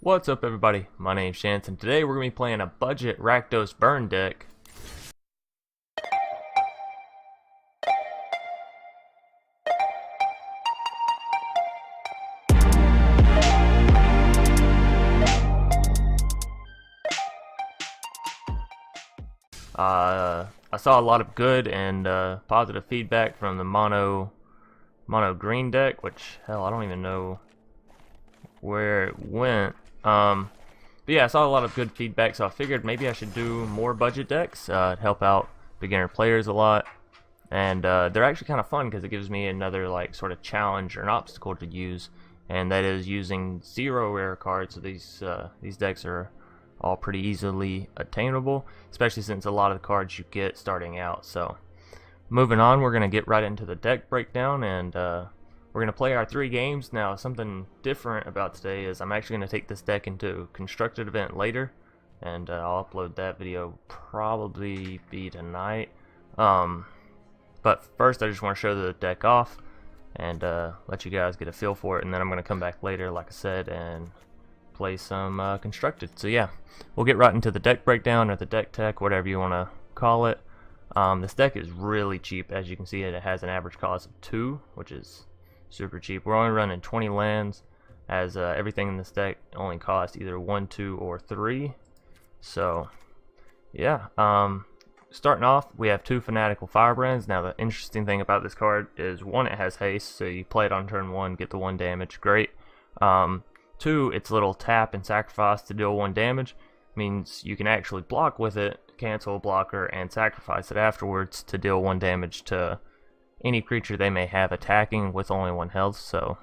What's up everybody, my name's Chance and today we're going to be playing a budget Rakdos burn deck. I saw a lot of good and positive feedback from the mono green deck, which hell I don't even know where it went. But yeah, I saw a lot of good feedback, so I figured maybe I should do more budget decks to help out beginner players a lot. And they're actually kind of fun because it gives me another like sort of challenge or an obstacle to use, and that is using 0 rare cards. So these decks are all pretty easily attainable, especially since a lot of the cards you get starting out. So moving on, we're gonna get right into the deck breakdown, and we're going to play our 3 games. Now, something different about today is I'm actually going to take this deck into a constructed event later, and I'll upload that video probably be tonight. But first I just want to show the deck off and let you guys get a feel for it, and then I'm going to come back later, like I said, and play some constructed. So yeah, we'll get right into the deck breakdown, or the deck tech, whatever you want to call it. This deck is really cheap. As you can see, it has an average cost of 2, which is super cheap. We're only running 20 lands, as everything in this deck only costs either 1, 2, or 3. So yeah, starting off we have 2 Fanatical Firebrands. Now the interesting thing about this card is, 1, it has haste, so you play it on turn 1, get the 1 damage, great. 2, its little tap and sacrifice to deal 1 damage means you can actually block with it, cancel a blocker, and sacrifice it afterwards to deal 1 damage to any creature they may have attacking with only 1 health. So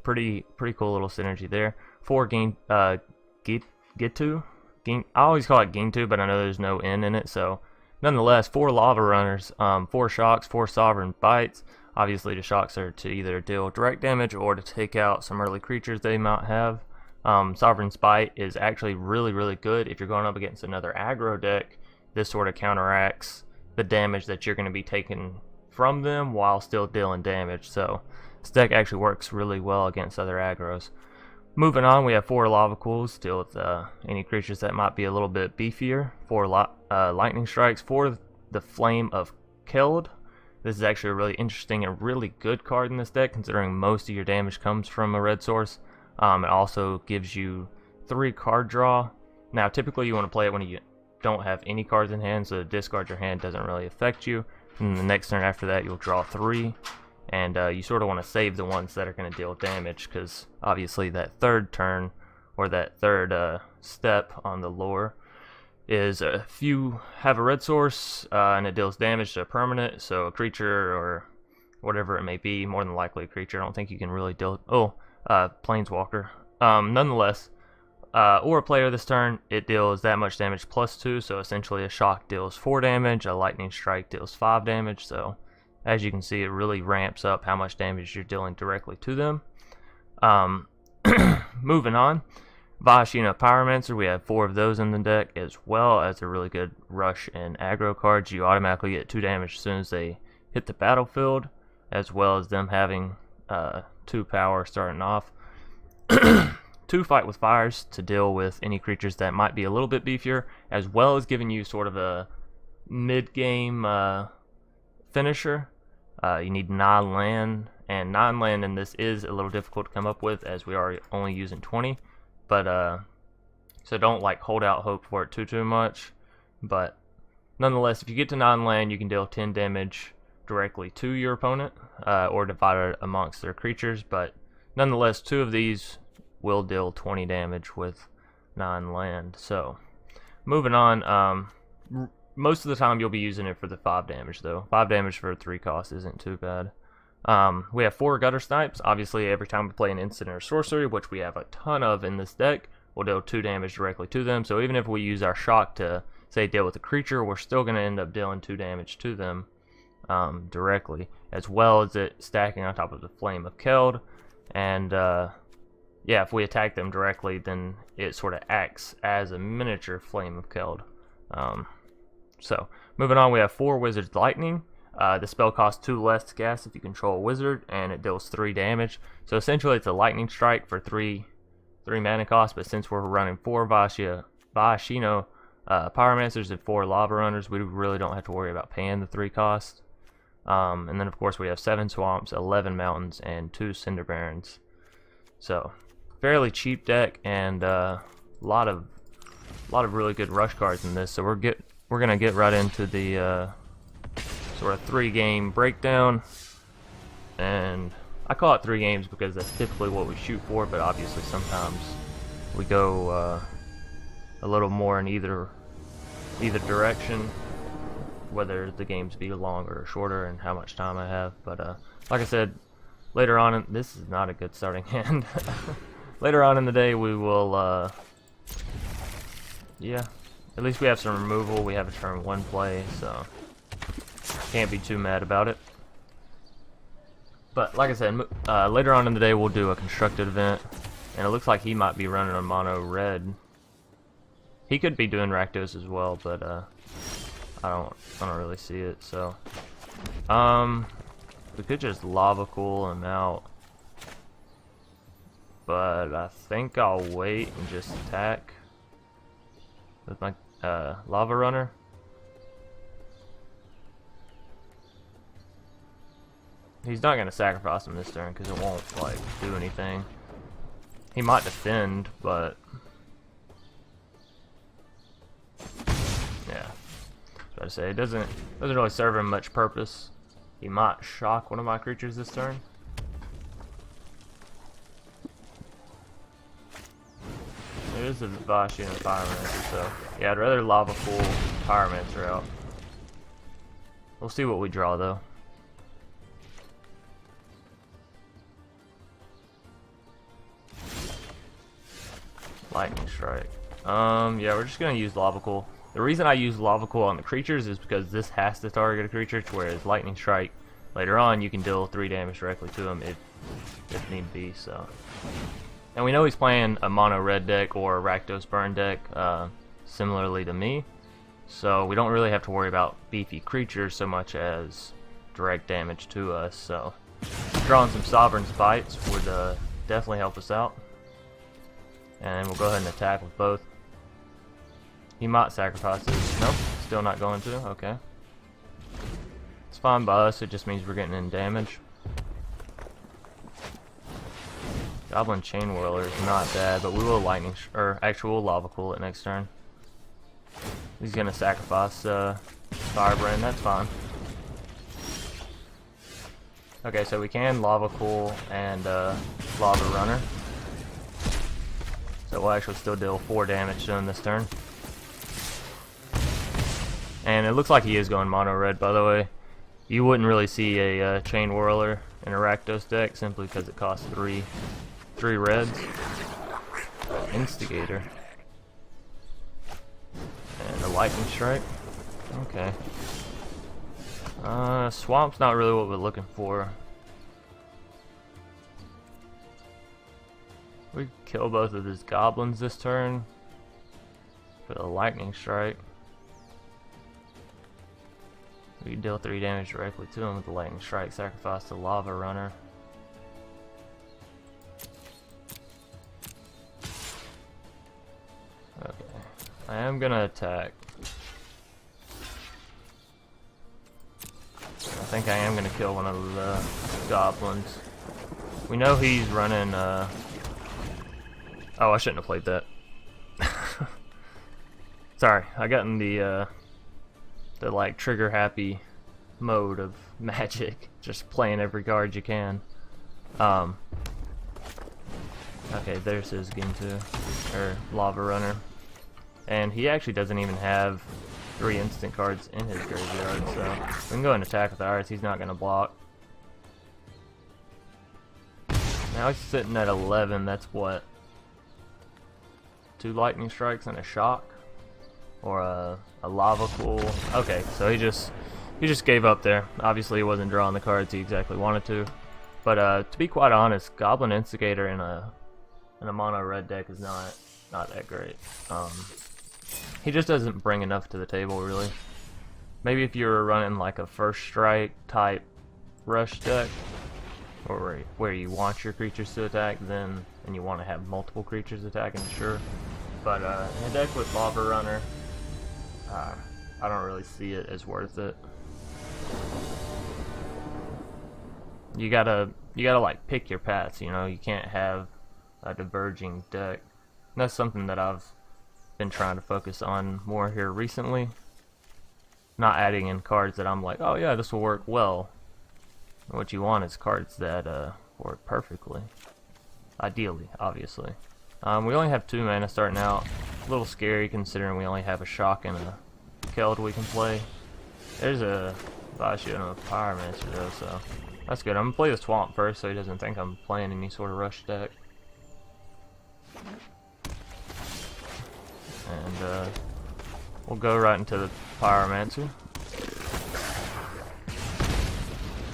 pretty cool little synergy there. 4 Ghitu. I always call it Ghitu, but I know there's no N in it. So nonetheless, 4 Lava Runners, 4 Shocks, 4 Sovereign Bites. Obviously the Shocks are to either deal direct damage or to take out some early creatures they might have. Sovereign's Bite is actually really good if you're going up against another aggro deck. This sort of counteracts the damage that you're going to be taking from them while still dealing damage. So this deck actually works really well against other aggros. Moving on, we have 4 Lava Coils to deal with any creatures that might be a little bit beefier. 4 Lightning Strikes. 4 the Flame of Keld. This is actually a really interesting and really good card in this deck, considering most of your damage comes from a red source. It also gives you 3 card draw. Now typically you want to play it when you don't have any cards in hand, so discard your hand doesn't really affect you. And the next turn after that you'll draw 3, and you sort of want to save the ones that are going to deal damage, because obviously that third turn, or that third step on the lore, is if you have a red source and it deals damage to a permanent, so a creature or whatever it may be, more than likely a creature. I don't think you can really deal planeswalker. Nonetheless, or a player this turn, it deals that much damage plus 2, so essentially a shock deals 4 damage, a lightning strike deals 5 damage, so as you can see it really ramps up how much damage you're dealing directly to them. Moving on, Viashino Pyromancer, we have 4 of those in the deck, as well as a really good rush and aggro cards. You automatically get 2 damage as soon as they hit the battlefield, as well as them having 2 power starting off. 2 Fight with Fires to deal with any creatures that might be a little bit beefier, as well as giving you sort of a mid-game finisher. You need 9 land, and 9 land in this is a little difficult to come up with, as we are only using 20. But so don't like hold out hope for it too much. But nonetheless, if you get to 9 land, you can deal 10 damage directly to your opponent, or divide it amongst their creatures. But nonetheless, 2 of these will deal 20 damage with 9 land. So moving on, most of the time you'll be using it for the 5 damage though. 5 damage for a 3 cost isn't too bad. We have 4 Guttersnipes. Obviously every time we play an instant or sorcery, which we have a ton of in this deck, we'll deal 2 damage directly to them. So even if we use our shock to say deal with a creature, we're still going to end up dealing 2 damage to them directly, as well as it stacking on top of the Flame of Keld. And yeah, if we attack them directly, then it sort of acts as a miniature Flame of Keld. So moving on, we have 4 Wizard's Lightning. The spell costs 2 less to cast if you control a wizard, and it deals 3 damage. So essentially it's a lightning strike for 3 3 mana cost, but since we're running 4 Viashino Pyromancers and 4 Lava Runners, we really don't have to worry about paying the 3 cost. And then of course we have 7 Swamps, 11 Mountains, and 2 Cinder Barrens. So fairly cheap deck, and a lot of really good rush cards in this. So we're gonna get right into the sort of 3-game breakdown. And I call it 3 games because that's typically what we shoot for, but obviously sometimes we go a little more in either direction, whether the games be longer or shorter and how much time I have. But like I said, later on, this is not a good starting hand. Later on in the day we will, yeah, at least we have some removal. We have a turn 1 play, so can't be too mad about it. But like I said, later on in the day we'll do a constructed event, and it looks like he might be running a mono red. He could be doing Rakdos as well, but I don't really see it. So we could just Lava Coil him out, but I think I'll wait and just attack with my Lava Runner. He's not going to sacrifice him this turn because it won't like do anything. He might defend, but yeah, I was about to say it doesn't really serve him much purpose. He might shock one of my creatures this turn. It is a Viashino Pyromancer, so yeah, I'd rather Lava Coil Pyromancer out. We'll see what we draw though. Lightning Strike. Yeah, we're just gonna use Lava Coil. The reason I use Lava Coil on the creatures is because this has to target a creature, whereas Lightning Strike, later on, you can deal 3 damage directly to him if need be. So, and we know he's playing a mono red deck or a Rakdos burn deck, similarly to me. So we don't really have to worry about beefy creatures so much as direct damage to us. So drawing some Sovereign Spites would definitely help us out. And we'll go ahead and attack with both. He might sacrifice this. Nope, still not going to. Okay. It's fine by us, it just means we're getting in damage. Goblin Chain Whirler is not bad, but we will actual Lava Coil it next turn. He's gonna sacrifice Firebrand, that's fine. Okay, so we can Lava Coil and Lava Runner. So we'll actually still deal 4 damage to him this turn. And it looks like he is going mono red, by the way. You wouldn't really see a Chain Whirler in a Rakdos deck simply because it costs 3 reds. Instigator. And a Lightning Strike. Okay. Swamp's not really what we're looking for. We kill both of his goblins this turn for the Lightning Strike. We deal 3 damage directly to him with the Lightning Strike, sacrifice the Lava Runner. Okay, I am gonna attack. I think I am gonna kill one of the goblins. We know he's running oh, I shouldn't have played that. Sorry, I got in the like trigger happy mode of Magic, just playing every card you can. Okay, there's his Ghitu, or Lava Runner, and he actually doesn't even have 3 instant cards in his graveyard, so we can go and attack with ours. He's not gonna block. Now he's sitting at 11. That's what, 2 Lightning Strikes and a Shock, or a Lava Coil. Okay, so he just gave up there. Obviously he wasn't drawing the cards he exactly wanted to. But to be quite honest, Goblin Instigator in a mono red deck is not that great. He just doesn't bring enough to the table, really. Maybe if you were running like a first strike type rush deck, or where you want your creatures to attack, then and you want to have multiple creatures attacking, sure. But in a deck with Lavarunner, I don't really see it as worth it. You gotta like pick your paths, you know. You can't have a diverging deck. And that's something that I've been trying to focus on more here recently. Not adding in cards that I'm like, oh yeah, this will work well. What you want is cards that work perfectly. Ideally, obviously. We only have 2 mana starting out. A little scary considering we only have a Shock and a Keld we can play. There's a Viashino Pyromancer though, so that's good. I'm gonna play the Swamp first so he doesn't think I'm playing any sort of rush deck. And we'll go right into the Pyromancer.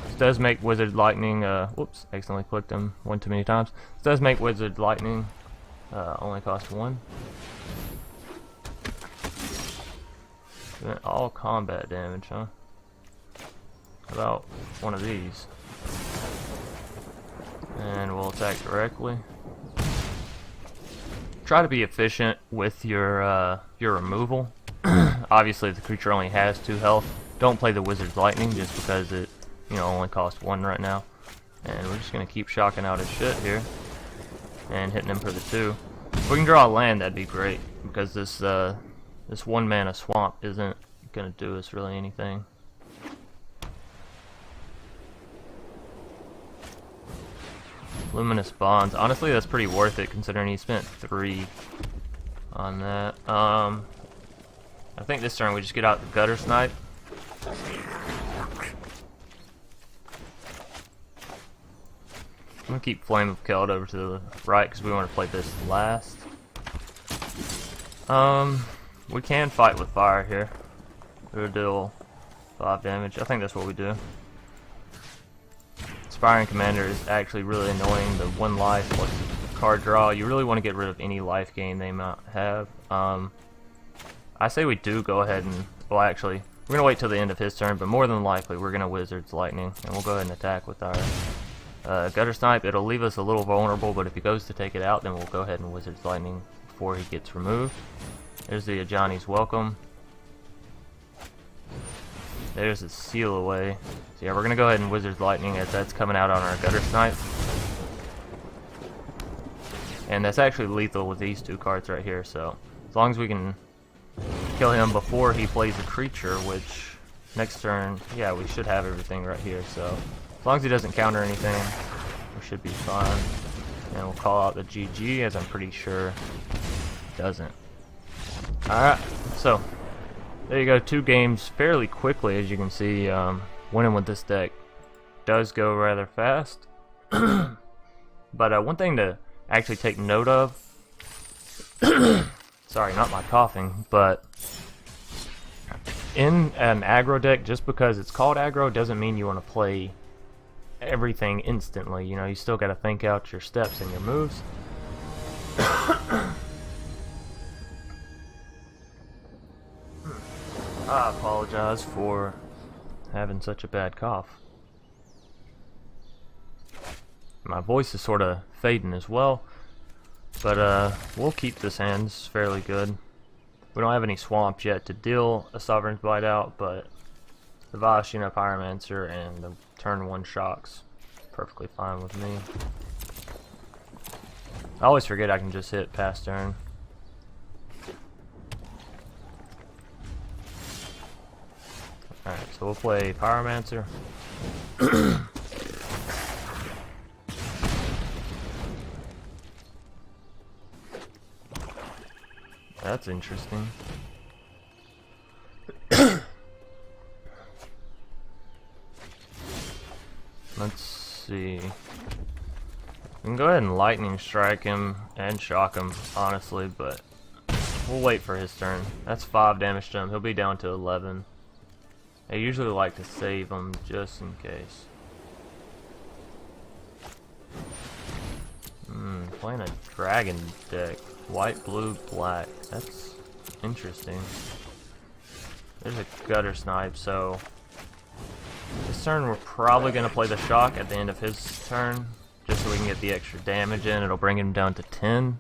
This does make Wizard Lightning, whoops, accidentally clicked him one too many times. This does make Wizard Lightning only cost 1. All combat damage, huh? How about one of these? And we'll attack directly. Try to be efficient with your removal. Obviously, if the creature only has 2 health, don't play the Wizard's Lightning just because it, you know, only costs 1 right now. And we're just gonna keep shocking out his shit here and hitting him for the 2. If we can draw a land, that'd be great because this 1 mana swamp isn't gonna do us really anything. Luminous Bonds. Honestly, that's pretty worth it considering he spent 3 on that. I think this turn we just get out the Guttersnipe. I'm gonna keep Flame of Keld over to the right because we want to play this last. We can fight with fire here. We'll deal 5 damage. I think that's what we do. Inspiring Commander is actually really annoying. The 1 life plus card draw. You really want to get rid of any life gain they might have. I say we do go ahead and, well, actually, we're gonna wait till the end of his turn, but more than likely we're gonna Wizard's Lightning, and we'll go ahead and attack with our Guttersnipe. It'll leave us a little vulnerable, but if he goes to take it out, then we'll go ahead and Wizard's Lightning before he gets removed. There's the Ajani's Welcome. There's the Seal Away. So yeah, we're gonna go ahead and Wizard's Lightning as that's coming out on our Guttersnipe. And that's actually lethal with these 2 cards right here, so as long as we can kill him before he plays a creature, which next turn, yeah, we should have everything right here, so as long as he doesn't counter anything, we should be fine. And we'll call out the GG, as I'm pretty sure he doesn't. Alright, so there you go, 2 games fairly quickly, as you can see. Winning with this deck does go rather fast. But one thing to actually take note of, sorry, not my coughing, but in an aggro deck, just because it's called aggro doesn't mean you want to play everything instantly. You know, you still got to think out your steps and your moves. I apologize for having such a bad cough. My voice is sort of fading as well, but we'll keep this hands fairly good. We don't have any swamps yet to deal a Sovereign's Bite out, but the Viashino Pyromancer and the turn 1 shocks perfectly fine with me. I always forget I can just hit pass turn. Alright, so we'll play Pyromancer. That's interesting. Let's see. We can go ahead and Lightning Strike him and shock him, honestly, but we'll wait for his turn. That's 5 damage to him. He'll be down to 11. I usually like to save him just in case. Playing a dragon deck. White, blue, black. That's interesting. There's a Guttersnipe, so this turn we're probably going to play the shock at the end of his turn, just so we can get the extra damage in. It'll bring him down to 10,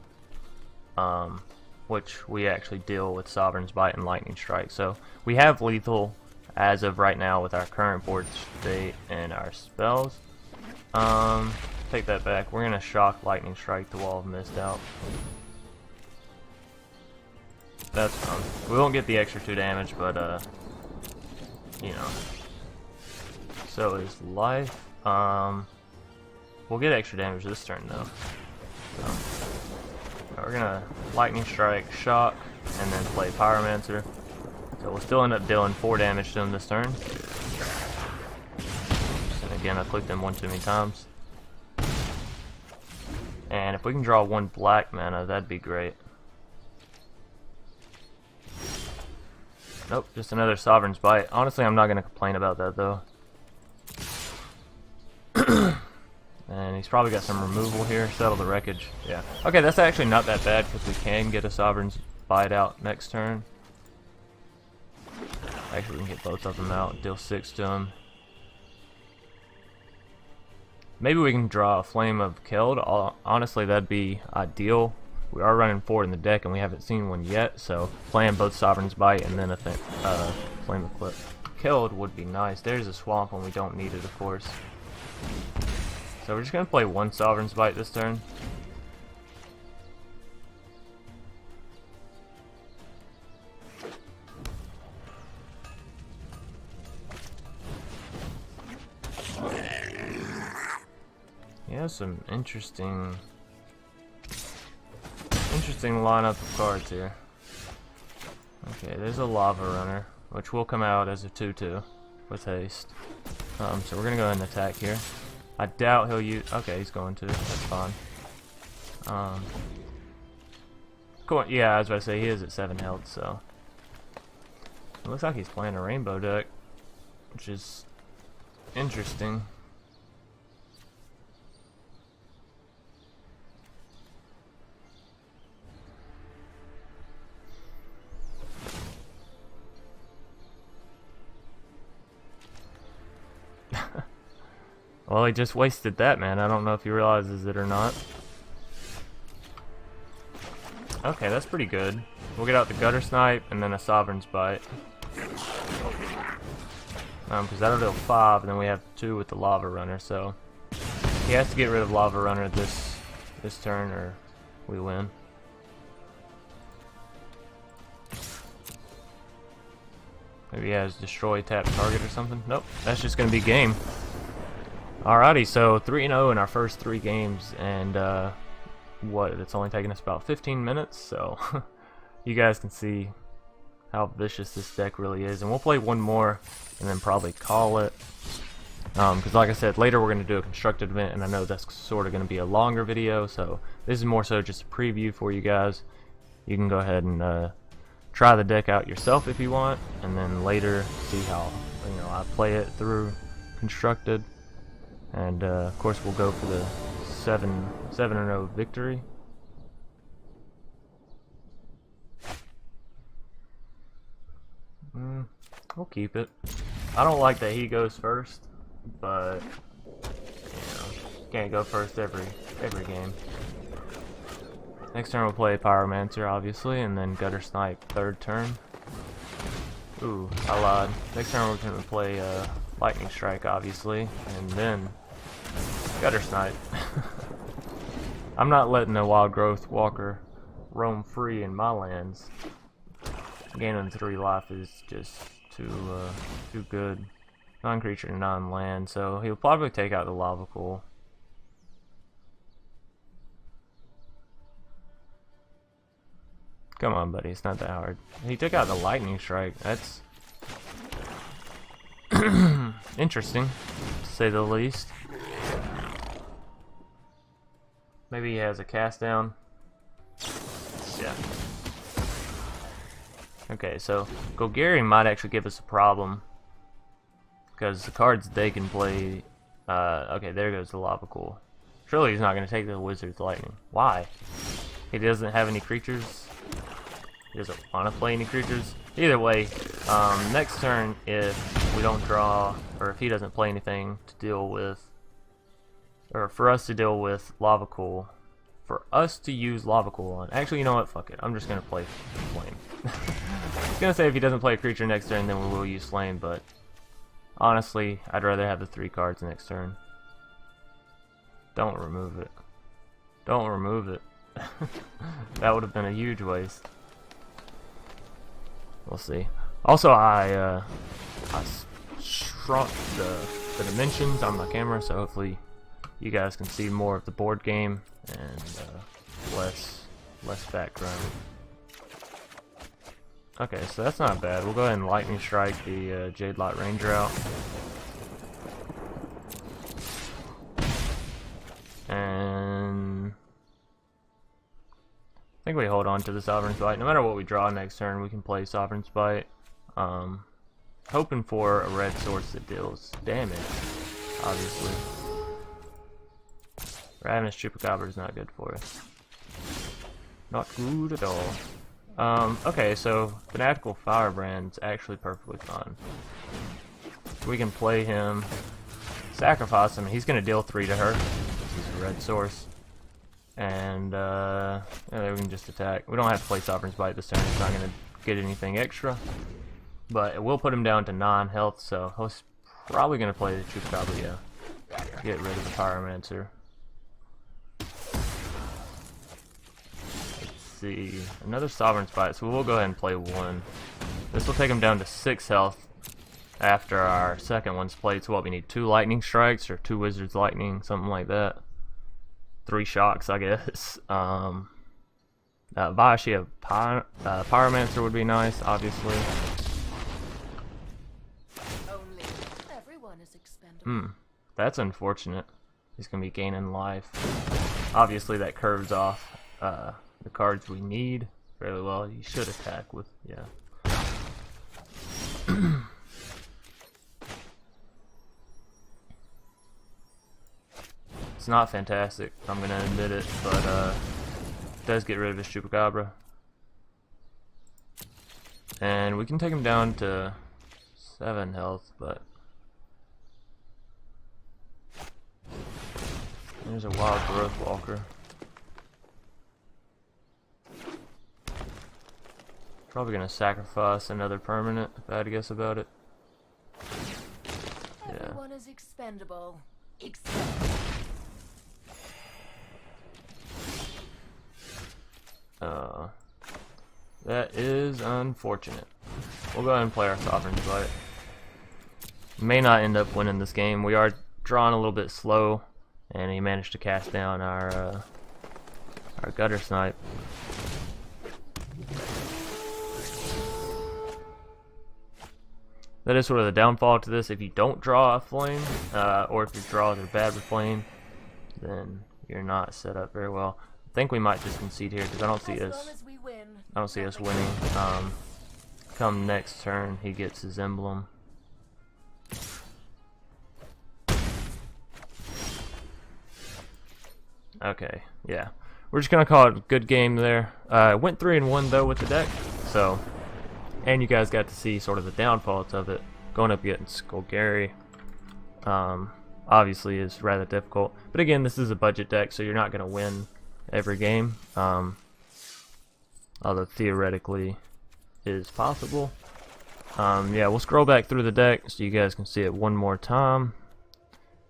which we actually deal with Sovereign's Bite and Lightning Strike. So we have lethal as of right now with our current board state and our spells. Take that back. We're gonna shock Lightning Strike the Wall of Mist out. That's fine. We won't get the extra 2 damage, but you know. So is life. We'll get extra damage this turn though. So, we're gonna Lightning Strike, shock, and then play Pyromancer. So we'll still end up dealing 4 damage to him this turn. And again, I clicked him one too many times. And if we can draw 1 black mana, that'd be great. Nope, just another Sovereign's Bite. Honestly, I'm not going to complain about that, though. And he's probably got some removal here. Settle the Wreckage. Yeah. Okay, that's actually not that bad, because we can get a Sovereign's Bite out next turn. Actually, we can get both of them out. Deal 6 to him. Maybe we can draw a Flame of Keld. Honestly, that'd be ideal. We are running 4 in the deck, and we haven't seen one yet, so playing both Sovereign's Bite and then a Flame of Keld would be nice. There's a Swamp when we don't need it, of course. So we're just going to play 1 Sovereign's Bite this turn. He has some interesting lineup of cards here. Okay, there's a Lava Runner, which will come out as a 2/2 with haste. So we're gonna go ahead and attack here. I doubt he'll use. Okay, he's going to. That's fine. Cool. Yeah, I was about to say he is at 7 health, so it looks like he's playing a rainbow deck, which is interesting. Well, he just wasted that, man. I don't know if he realizes it or not. Okay, that's pretty good. We'll get out the Guttersnipe and then a Sovereign's Bite. Because that'll deal 5, and then we have 2 with the Lava Runner, so he has to get rid of Lava Runner this turn, or we win. Maybe he has destroy tap target or something. Nope, that's just gonna be game. Alrighty, so 3-0 in our first 3 games, and what? It's only taken us about 15 minutes, so you guys can see how vicious this deck really is. And we'll play 1 more, and then probably call it. Because like I said, later we're going to do a constructed event, and I know that's sort of going to be a longer video, so this is more so just a preview for you guys. You can go ahead and try the deck out yourself if you want, and then later see how I play it through constructed. And of course we'll go for the 7-0 victory. We'll keep it. I don't like that he goes first, but can't go first every game. Next turn we'll play Pyromancer, obviously, and then Guttersnipe 3rd turn. Ooh, I lied. Next turn we're going to play Lightning Strike, obviously, and then Guttersnipe. I'm not letting a Wild Growth Walker roam free in my lands. Gaining 3 life is just too good. Non-creature, non-land, so he'll probably take out the Lava Coil. Come on, buddy, it's not that hard. He took out the Lightning Strike. That's interesting, to say the least. Maybe he has a cast down. Yeah. Okay, so Golgari might actually give us a problem, because the cards they can play. Okay, there goes the Lava Coil. Surely he's not going to take the Wizard's Lightning. Why? He doesn't have any creatures. He doesn't want to play any creatures. Either way, next turn, if we don't draw, or if he doesn't play anything to deal with or for us to deal with Lava Coil, for us to use Lava Coil on. Actually, you know what? Fuck it. I'm just gonna play Flame. I was gonna say if he doesn't play a creature next turn, then we will use Flame, but honestly, I'd rather have the 3 cards next turn. Don't remove it. Don't remove it. That would have been a huge waste. We'll see. Also, I shrunk the dimensions on my camera, so hopefully you guys can see more of the board game and less background. Okay, so that's not bad. We'll go ahead and Lightning Strike the Jade Light Ranger out. And I think we hold on to the Sovereign Spite. No matter what we draw next turn, we can play Sovereign Spite. Hoping for a red source that deals damage, obviously. Ravenous Chupacabra is not good for us. Not good at all. Okay, so Fanatical Firebrand is actually perfectly fine. We can play him, sacrifice him. He's going to deal 3 to her. He's a red source. And yeah, we can just attack. We don't have to play Sovereign Spite this turn. It's not going to get anything extra. But it will put him down to 9 health, so he's probably going to play the Chupacabra, yeah. Get rid of the Pyromancer. Let's see. Another Sovereign Spite, so we'll go ahead and play 1. This will take him down to 6 health after our second one's played. So what, we need 2 Lightning Strikes or 2 Wizard's Lightning, something like that. 3 Shocks, I guess. Viashino Pyromancer would be nice, obviously. That's unfortunate. He's gonna be gaining life. Obviously that curves off the cards we need fairly well. You should attack with, yeah. It's not fantastic, I'm gonna admit it, but it does get rid of his Chupacabra. And we can take him down to 7 health, but there's a Wild Growth Walker. Probably gonna sacrifice another permanent if I had to guess about it. Yeah. Everyone is expendable. That is unfortunate. We'll go ahead and play our Sovereign Spite. May not end up winning this game. We are drawing a little bit slow, and he managed to cast down our Guttersnipe. That is sort of the downfall to this. If you don't draw a Flame, or if your draws are bad with Flame, then you're not set up very well. I think we might just concede here because I don't see us winning. Come next turn, he gets his emblem. Okay, yeah. We're just gonna call it a good game there. Went 3-1 though with the deck, so, and you guys got to see sort of the downfalls of it. Going up against Golgari, obviously is rather difficult. But again, this is a budget deck, so you're not gonna win every game. Although theoretically is possible. Yeah, we'll scroll back through the deck so you guys can see it one more time.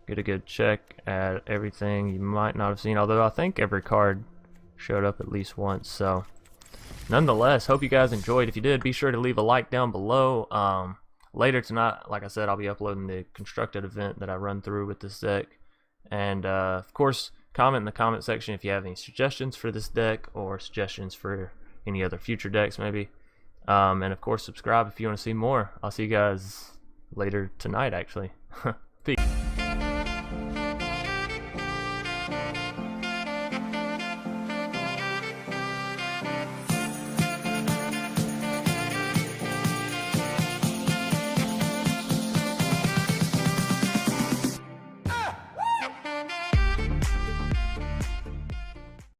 Get a good check at everything you might not have seen, although I think every card showed up at least once. So nonetheless, hope you guys enjoyed. If you did, be sure to leave a like down below. Later tonight, like I said, I'll be uploading the constructed event that I run through with this deck. And of course, comment in the comment section if you have any suggestions for this deck or suggestions for any other future decks maybe. And of course, subscribe if you want to see more. I'll see you guys later tonight actually. Peace.